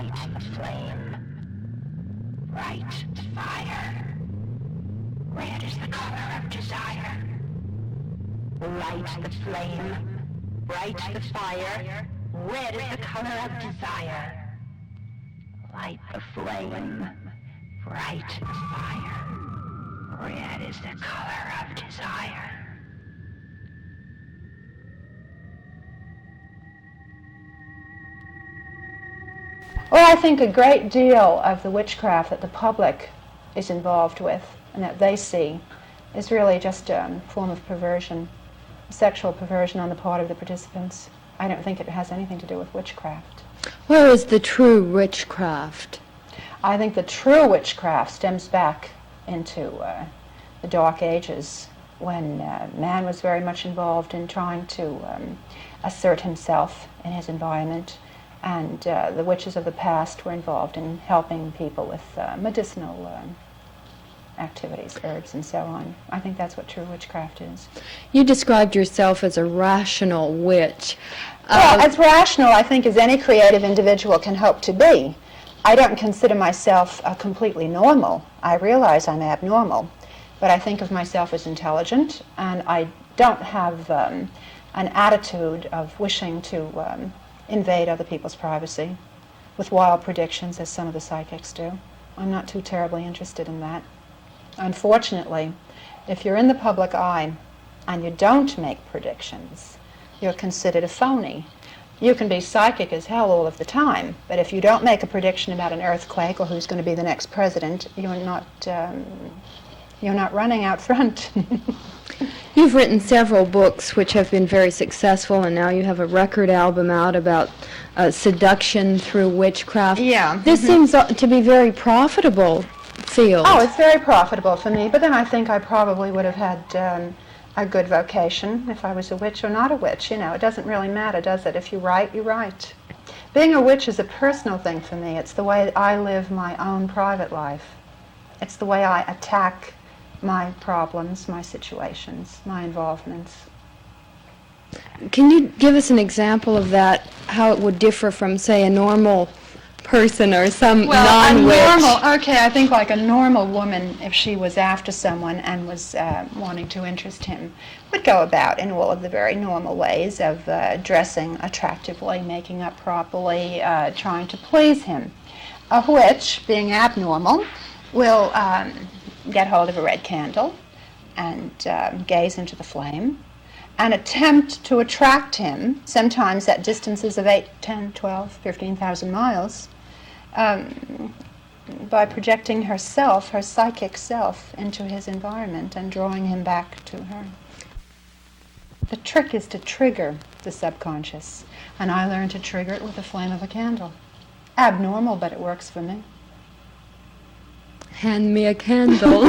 Light the flame. Bright the fire. Red is the color of desire. Light the flame. Bright the fire. Red is the color of desire. Light the flame. Bright the fire. Red is the color of desire. Well, I think a great deal of the witchcraft that the public is involved with and that they see is really just a form of perversion, sexual perversion on the part of the participants. I don't think it has anything to do with witchcraft. Where is the true witchcraft? I think the true witchcraft stems back into the Dark Ages, when man was very much involved in trying to assert himself in his environment, and the witches of the past were involved in helping people with medicinal activities, herbs and so on. I think that's what true witchcraft is. You described yourself as a rational witch. Well, as rational, I think, as any creative individual can hope to be. I don't consider myself completely normal. I realize I'm abnormal, but I think of myself as intelligent, and I don't have an attitude of wishing to invade other people's privacy with wild predictions, as some of the psychics do. I'm not too terribly interested in that. Unfortunately, if you're in the public eye and you don't make predictions, you're considered a phony. You can be psychic as hell all of the time, but if you don't make a prediction about an earthquake or who's going to be the next president, you're not running out front. You've written several books which have been very successful, and now you have a record album out about seduction through witchcraft. Yeah. This seems to be very profitable field. Oh, it's very profitable for me, but then I think I probably would have had a good vocation if I was a witch or not a witch. You know, it doesn't really matter, does it? If you write, you write. Being a witch is a personal thing for me. It's the way I live my own private life. It's the way I attack my problems, my situations, my involvements. Can you give us an example of that, how it would differ from, say, a normal person or some non-witch? I think like a normal woman, if she was after someone and was wanting to interest him, would go about in all of the very normal ways of dressing attractively, making up properly, trying to please him. A witch, being abnormal, will get hold of a red candle and gaze into the flame and attempt to attract him, sometimes at distances of 8, 10, 12, 15,000 miles, by projecting herself, her psychic self, into his environment and drawing him back to her. The trick is to trigger the subconscious, and I learned to trigger it with the flame of a candle. Abnormal, but it works for me. Hand me a candle.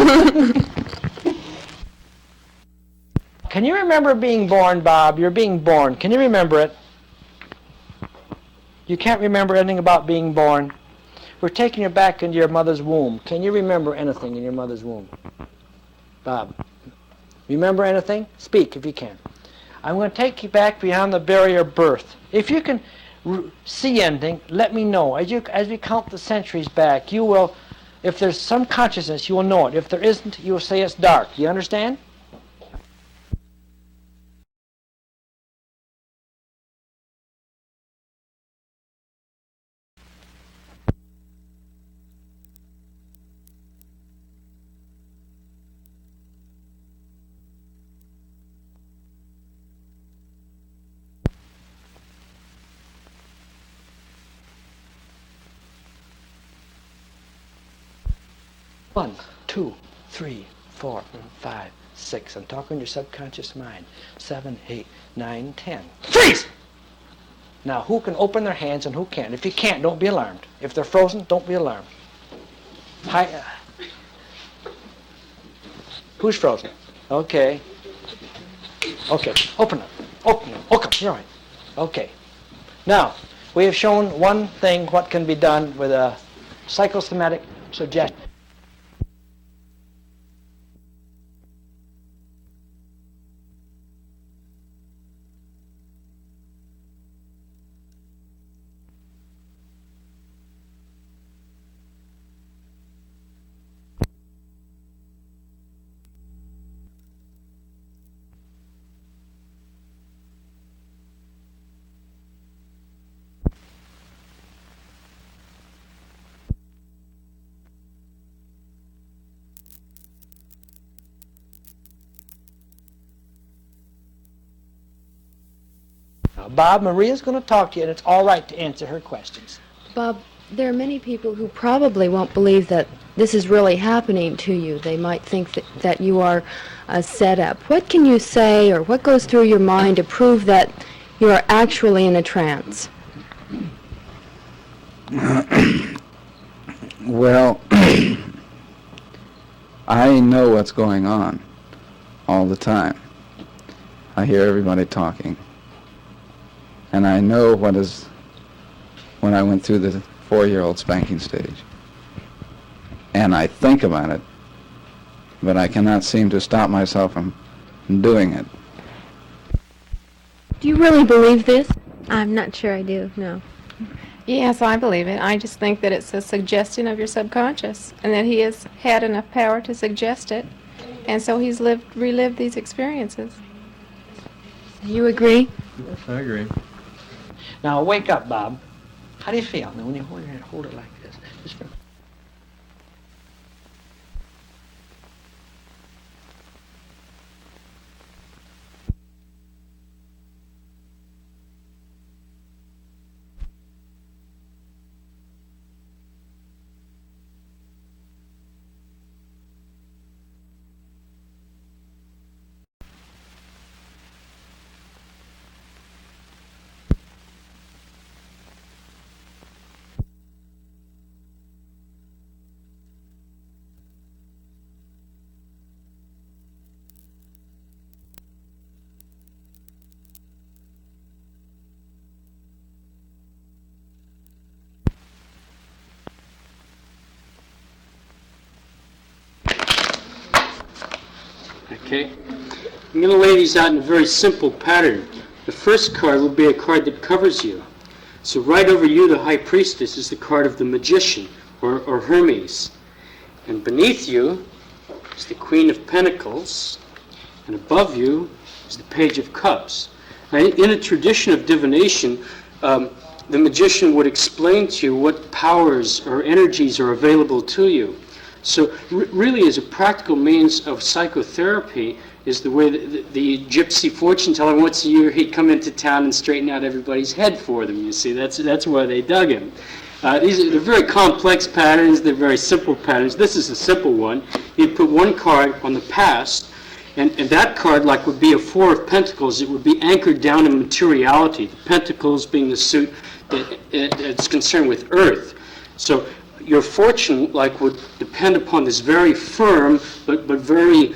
Can you remember being born, Bob? You're being born. Can you remember it? You can't remember anything about being born. We're taking you back into your mother's womb. Can you remember anything in your mother's womb? Bob, remember anything? Speak if you can. I'm going to take you back beyond the barrier of birth. If you can see anything, let me know. As we count the centuries back, you will, if there's some consciousness, you will know it. If there isn't, you will say it's dark. You understand? One, 2, 3, 4, 5, 6. I'm talking your subconscious mind. 7, 8, 9, 10. Freeze! Now, who can open their hands and who can't? If you can't, don't be alarmed. If they're frozen, don't be alarmed. Hi, who's frozen? Okay. Okay, open them. Open them. Okay, you're right. Okay. Now, we have shown one thing, what can be done with a psychosomatic suggestion. Now, Bob, Maria's going to talk to you, and it's all right to answer her questions. Bob, there are many people who probably won't believe that this is really happening to you. They might think that you are a setup. What can you say, or what goes through your mind to prove that you are actually in a trance? Well, I know what's going on all the time. I hear everybody talking. And I know what is when I went through the 4-year-old spanking stage. And I think about it, but I cannot seem to stop myself from doing it. Do you really believe this? I'm not sure I do, no. Yes, I believe it. I just think that it's a suggestion of your subconscious, and that he has had enough power to suggest it, and so he's relived these experiences. You agree? Yes, I agree. Now, wake up, Bob. How do you feel now when you hold it like this? Just for Okay, I'm going to lay these out in a very simple pattern. The first card will be a card that covers you. So right over you, the High Priestess, is the card of the Magician, or Hermes. And beneath you is the Queen of Pentacles, and above you is the Page of Cups. Now, in a tradition of divination, the magician would explain to you what powers or energies are available to you. So really, as a practical means of psychotherapy, is the way that the gypsy fortune teller, once a year, he'd come into town and straighten out everybody's head for them, you see. That's why they dug him. They're very complex patterns, they're very simple patterns. This is a simple one. You'd put one card on the past, and that card, like, would be a 4 of Pentacles. It would be anchored down in materiality, the Pentacles being the suit that's concerned with Earth. So your fortune, like, would depend upon this very firm but very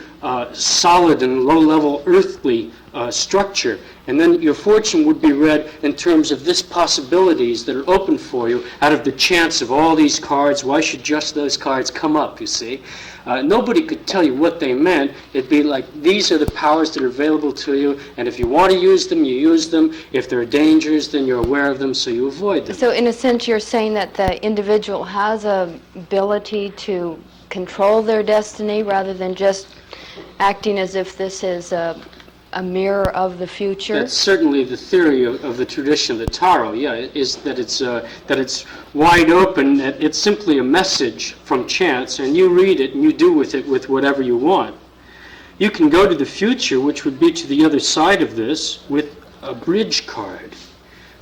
solid and low-level earthly structure. And then your fortune would be read in terms of this possibilities that are open for you out of the chance of all these cards. Why should just those cards come up, you see? Nobody could tell you what they meant. It'd be like, these are the powers that are available to you, and if you want to use them, you use them. If there are dangers, then you're aware of them, so you avoid them. So in a sense, you're saying that the individual has a ability to control their destiny rather than just acting as if this is a mirror of the future? That's certainly the theory of the tradition of the tarot, yeah, is that it's wide open, that it's simply a message from chance, and you read it and you do with it with whatever you want. You can go to the future, which would be to the other side of this, with a bridge card.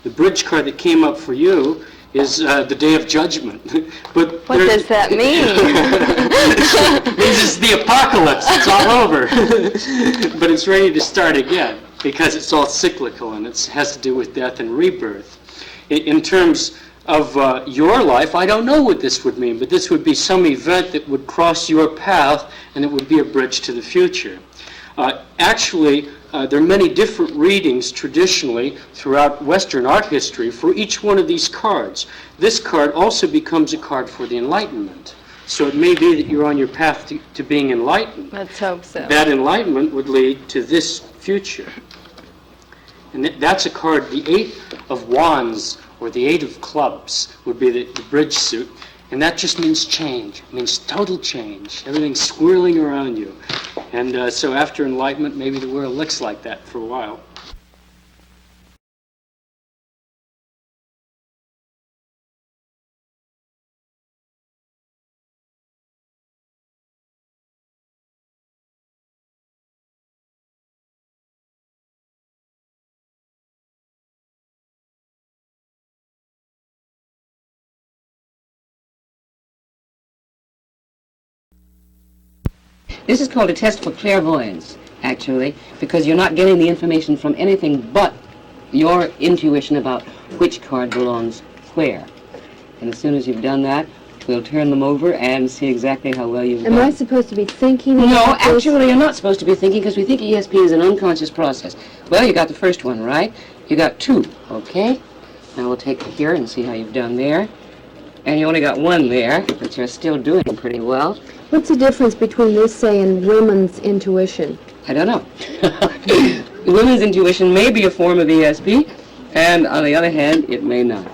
The bridge card that came up for you is the Day of Judgment. But What does that mean? It means it's the apocalypse. It's all over. But it's ready to start again because it's all cyclical and it has to do with death and rebirth. In terms of your life, I don't know what this would mean, but this would be some event that would cross your path and it would be a bridge to the future. Actually, there are many different readings traditionally throughout Western art history for each one of these cards. This card also becomes a card for the Enlightenment. So it may be that you're on your path to being enlightened. Let's hope so. That enlightenment would lead to this future. And that's a card, the 8 of Wands or the 8 of Clubs would be the bridge suit. And that just means change. It means total change. Everything's swirling around you. And so after enlightenment, maybe the world looks like that for a while. This is called a test for clairvoyance, actually, because you're not getting the information from anything but your intuition about which card belongs where. And as soon as you've done that, we'll turn them over and see exactly how well you've done. Am I supposed to be thinking No, about this? actually, you're not supposed to be thinking, because we think ESP is an unconscious process. Well, you got the first one right. You got 2, okay? Now we'll take it here and see how you've done there. And you only got 1 there, but you're still doing pretty well. What's the difference between this, say, and women's intuition? I don't know. Women's intuition may be a form of ESP, and on the other hand, it may not.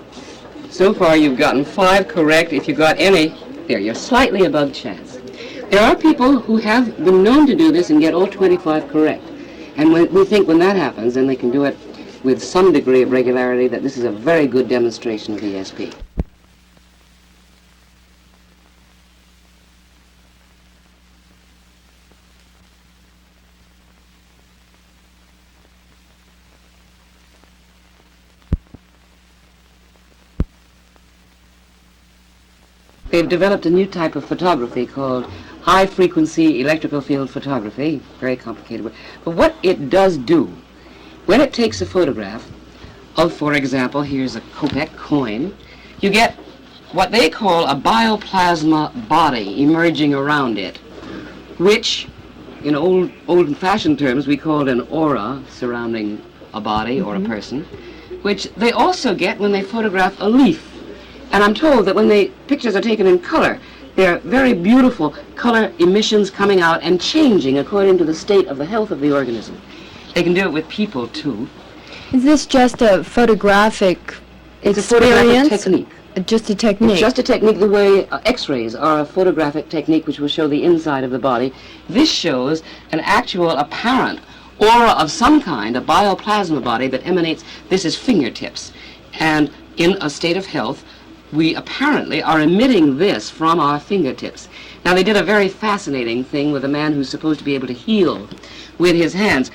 So far, you've gotten 5 correct. If you got any, there, you're slightly above chance. There are people who have been known to do this and get all 25 correct. And we think when that happens, then they can do it with some degree of regularity, that this is a very good demonstration of ESP. They've developed a new type of photography called high-frequency electrical field photography. Very complicated word. But what it does do, when it takes a photograph of, for example, here's a kopeck coin, you get what they call a bioplasma body emerging around it, which, in old-fashioned terms, we called an aura surrounding a body or a person, which they also get when they photograph a leaf. And I'm told that when the pictures are taken in color, they're very beautiful color emissions coming out and changing according to the state of the health of the organism. They can do it with people, too. Is this just a photographic It's a experience? photographic technique. Just a technique? It's just a technique the way X-rays are a photographic technique which will show the inside of the body. This shows an actual apparent aura of some kind, a bioplasma body that emanates, this is fingertips. And in a state of health, we apparently are emitting this from our fingertips. Now, they did a very fascinating thing with a man who's supposed to be able to heal with his hands.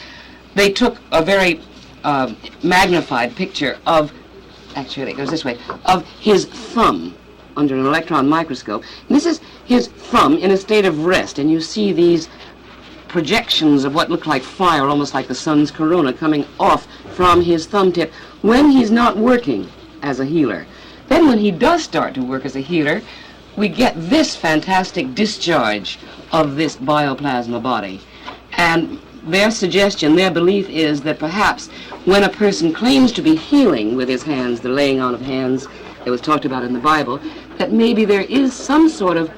They took a very magnified picture of, actually it goes this way, of his thumb under an electron microscope. And this is his thumb in a state of rest, and you see these projections of what look like fire, almost like the sun's corona, coming off from his thumb tip when he's not working as a healer. Then when he does start to work as a healer, we get this fantastic discharge of this bioplasma body. And their suggestion, their belief is that perhaps when a person claims to be healing with his hands, the laying on of hands that was talked about in the Bible, that maybe there is some sort of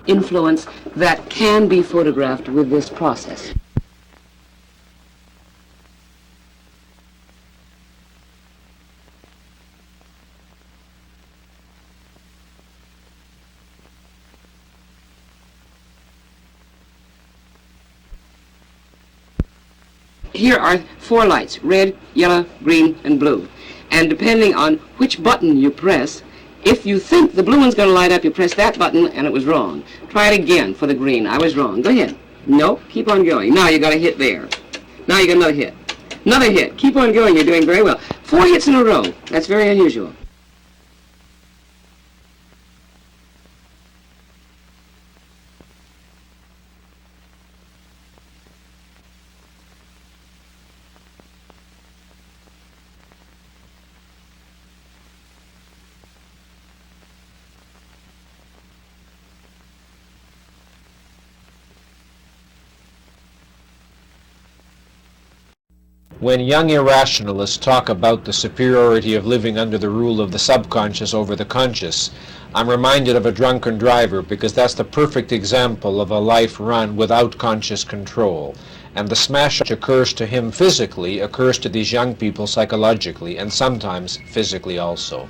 influence that can be photographed with this process. Here are 4 lights, red, yellow, green, and blue. And depending on which button you press, if you think the blue one's going to light up, you press that button and it was wrong. Try it again for the green. I was wrong. Go ahead. Nope. Keep on going. Now you got a hit there. Now you got another hit. Another hit. Keep on going. You're doing very well. 4 hits in a row. That's very unusual. When young irrationalists talk about the superiority of living under the rule of the subconscious over the conscious, I'm reminded of a drunken driver, because that's the perfect example of a life run without conscious control. And the smash which occurs to him physically occurs to these young people psychologically, and sometimes physically also.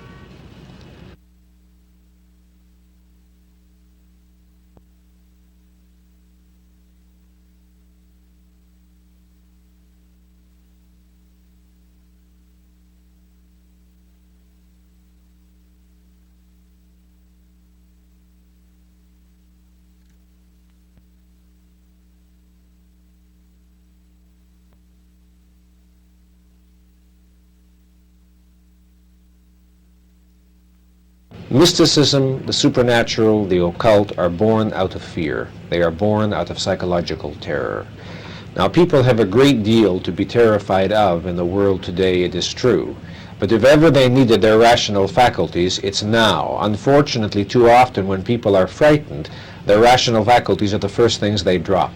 Mysticism, the supernatural, the occult are born out of fear. They are born out of psychological terror. Now, people have a great deal to be terrified of in the world today, it is true. But if ever they needed their rational faculties, it's now. Unfortunately, too often when people are frightened, their rational faculties are the first things they drop.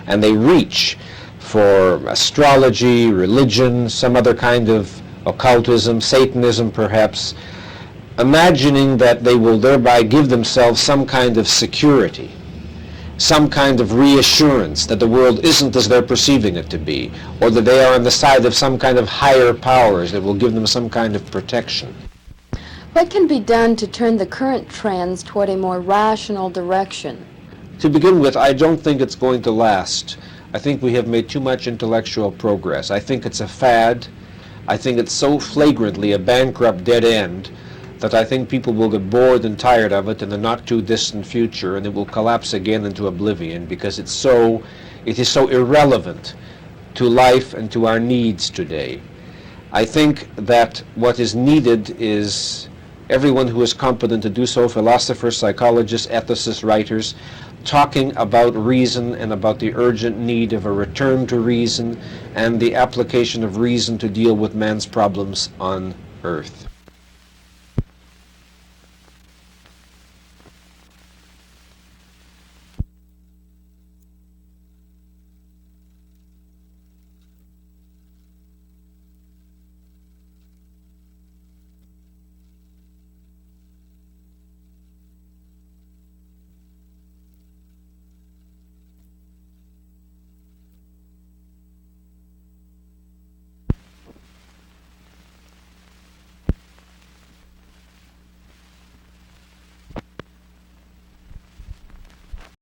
And they reach for astrology, religion, some other kind of occultism, Satanism perhaps, imagining that they will thereby give themselves some kind of security, some kind of reassurance that the world isn't as they're perceiving it to be, or that they are on the side of some kind of higher powers that will give them some kind of protection. What can be done to turn the current trends toward a more rational direction? To begin with, I don't think it's going to last. I think we have made too much intellectual progress. I think it's a fad. I think it's so flagrantly a bankrupt dead end that I think people will get bored and tired of it in the not too distant future, and it will collapse again into oblivion because it is so irrelevant to life and to our needs today. I think that what is needed is everyone who is competent to do so, philosophers, psychologists, ethicists, writers, talking about reason and about the urgent need of a return to reason and the application of reason to deal with man's problems on Earth.